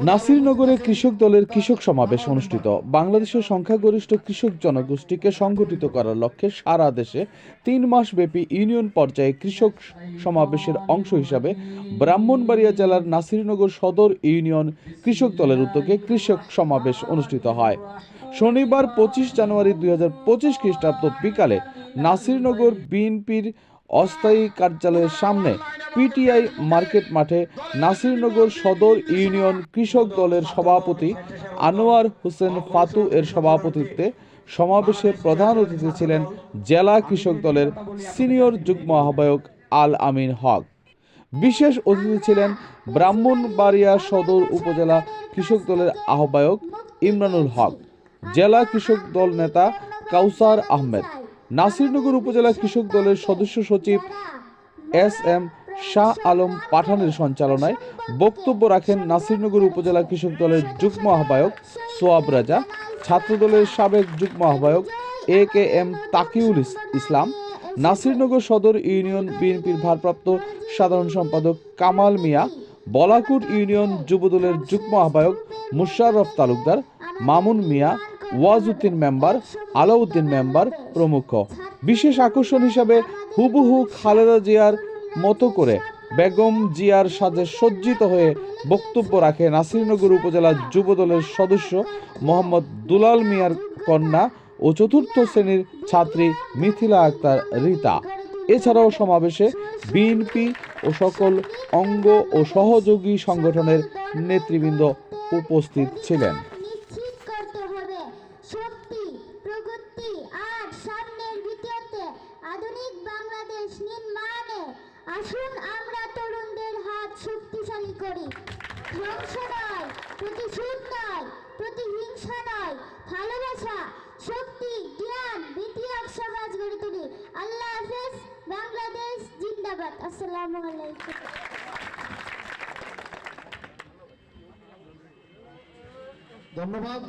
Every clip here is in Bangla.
নাসিরনগরে কৃষক দলের কৃষক সমাবেশ অনুষ্ঠিত। বাংলাদেশের সংখ্যাগরিষ্ঠ কৃষক জনগোষ্ঠীকে সংগঠিত করার লক্ষ্যে সারা দেশে ৩ মাস ব্যাপী ইউনিয়ন পর্যায়ে কৃষক সমাবেশের অংশ হিসাবে ব্রাহ্মণবাড়িয়া জেলার নাসিরনগর সদর ইউনিয়ন কৃষক দলের উদ্যোগে কৃষক সমাবেশ অনুষ্ঠিত হয়। শনিবার ২৫ জানুয়ারি ২০২৫ খ্রিস্টাব্দ বিকালে নাসিরনগর বিএনপির অস্থায়ী কার্যালয়ের সামনে পিটিআই মার্কেট মাঠে নাসিরনগর সদর ইউনিয়ন কৃষক দলের সভাপতি আনোয়ার হোসেন ফাতু এর সভাপতিত্বে সমাবেশে প্রধান অতিথি ছিলেন জেলা কৃষক দলের সিনিয়র যুগ্ম আহ্বায়ক আল আমিন হক। বিশেষ অতিথি ছিলেন ব্রাহ্মণবাড়িয়া সদর উপজেলা কৃষক দলের আহ্বায়ক ইমরানুল হক, জেলা কৃষক দল নেতা কাউসার আহমেদ। নাসিরনগর উপজেলা কৃষক দলের সদস্য সচিব এস.এম. শাহ আলম পাঠানের সঞ্চালনায় বক্তব্য রাখেন নাসিরনগর উপজেলা কৃষক দলের যুগ্ম আহ্বায়ক সোয়াব রাজা, ছাত্রদলের সাবেক যুগ্ম আহ্বায়ক এ.কে.এম. তাকিউল ইসলাম, নাসিরনগর সদর ইউনিয়ন বিএনপির ভারপ্রাপ্ত সাধারণ সম্পাদক কামাল মিয়া, বলাকুট ইউনিয়ন যুবদলের যুগ্ম আহ্বায়ক মুশাররফ তালুকদার, মামুন মিয়া, ওয়াজউদ্দিন মেম্বার, আলাউদ্দিন মেম্বার প্রমুখ। বিশেষ আকর্ষণ হিসাবে হুবহু খালেদা জিয়ার মতো করে বেগম জিয়ার সাজে সজ্জিত হয়ে বক্তব্য রাখে নাসিরনগর উপজেলা যুবদলের সদস্য মোহাম্মদ দুলাল মিয়ার কন্যা ও চতুর্থ শ্রেণীর ছাত্রী মিথিলা আক্তার রীতা। এছাড়াও সমাবেশে বিএনপি ও সকল অঙ্গ ও সহযোগী সংগঠনের নেতৃবৃন্দ উপস্থিত ছিলেন। আসুন আমরা তরুণদের হাত শক্তিশালী করি। ধ্বংস নয়, প্রতিশোধ নয়, প্রতিহিংসা নয়, ভালোবাসা, শক্তি, জ্ঞান, বিদ্যার সমাজ গড়ে তুলি। আল্লাহ হাফেজ। বাংলাদেশ জিন্দাবাদ। আসসালামু আলাইকুম। ধন্যবাদ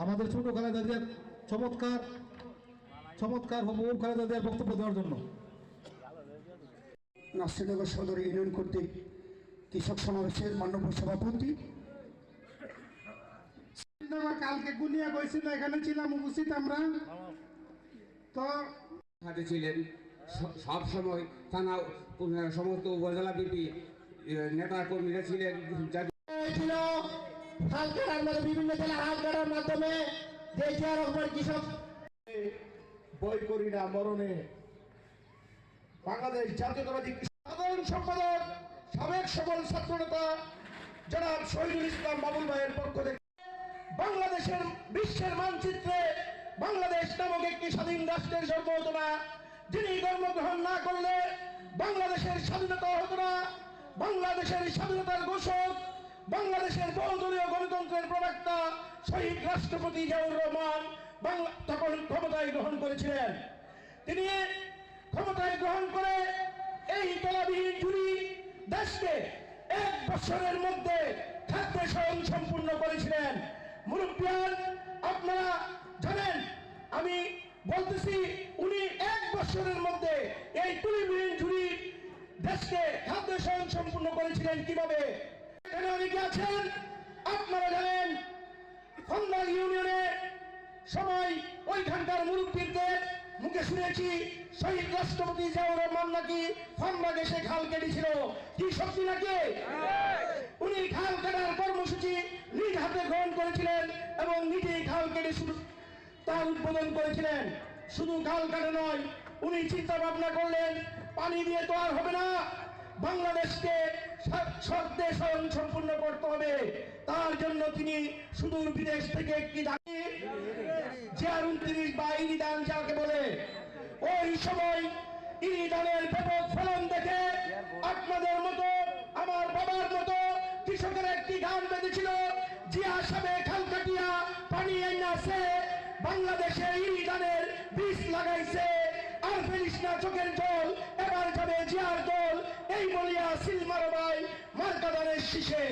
আমাদের ছোট খালেদা জিয়ার চমৎকার হুবহু খালেদা জিয়ার বক্তব্য দেওয়ার জন্য। নাসিরনগর সদর ইউনিয়ন কর্তৃক কৃষক সমাবেশের মাননীয় সভাপতি কালকে গুনিয়া কইছিল, এখানে ছিলাম উপস্থিত আমরা। তো সাথে ছিলেন সব সময় থানা সমস্ত উপজেলা বিপি নেতা কর্মীরা ছিলেন। বিভিন্ন জেলা হাল কাটার মাধ্যমে কৃষক বই করি না মরণে বাংলাদেশ জাতীয়তাবাদী সাধারণ সম্পাদক সাবেক সকল ছাত্র নেতা জনাব শহীদুল ইসলাম বাবুল ভাইয়ের পক্ষ থেকে বাংলাদেশের বিশ্বের মানচিত্রে বাংলাদেশ নামক একটি স্বাধীন রাষ্ট্রের জন্ম হতো না, যিনি জন্মগ্রহণ না করলে বাংলাদেশের স্বাধীনতা হতো না। বাংলাদেশের স্বাধীনতার ঘোষক, বাংলাদেশের বহুদলীয় গণতন্ত্রের প্রবক্তা শহীদ রাষ্ট্রপতি জিয়াউর রহমান তখন ক্ষমতায় গ্রহণ করেছিলেন। তিনি ক্ষমতায় গ্রহণ করে এই তলাবিহীন জুড়ি দেশকে 1 বছরের মধ্যে খাদ্য স্বয়ং সম্পূর্ণ করেছিলেন। মুরব্বিয়ান আপনারা জানেন, আমি বলতেছি উনি 1 বছরের মধ্যে এই তলাবিহীন জুড়ি দেশকে খাদ্য স্বয়ং সম্পূর্ণ করেছিলেন। কিভাবে? এখানে অনেকে আছেন আপনারা জানেন, ফন্দাল ইউনিয়নে সময় ওইখানকার মুরব্বীদের মুখে শুনেছি শহীদ রাষ্ট্রপতি জিয়াউর রহমান নাকি ফান্ডা দেশে খাল কেটেছিল। কি সত্যি নাকি? উনি খাল কাটার কর্মসূচি নিজ হাতে গ্রহণ করেছিলেন এবং নিজেই খাল কেটে তার উদ্বোধন করেছিলেন। শুধু খাল কাটা নয়, উনি চিন্তা ভাবনা করলেন পানি দিয়ে তো আর হবে না, বাংলাদেশকে শর্তে স্বয়ং সম্পূর্ণ করতে হবে। তার জন্য তিনি সুদূর বিদেশ থেকে একটি দাবি জিয়ার 29 বা ইরিদান যাকে বলে, ওই সময় ইরিদানের ব্যাপক ফলন দেখে আপনাদের মতো আমার বাবার মতো কৃষকের একটি গান বেঁধেছিল, জিয়া সাহেব খাল কাটিয়া পানি আইনাছে, বাংলাদেশে ইরিদানের বীজ লাগাইছে, আর ফেলিস না চোখের জল, এবার যাবে জিয়ার দল, এই বলিয়া সিলমারবাই মার্কাদানের শীষে।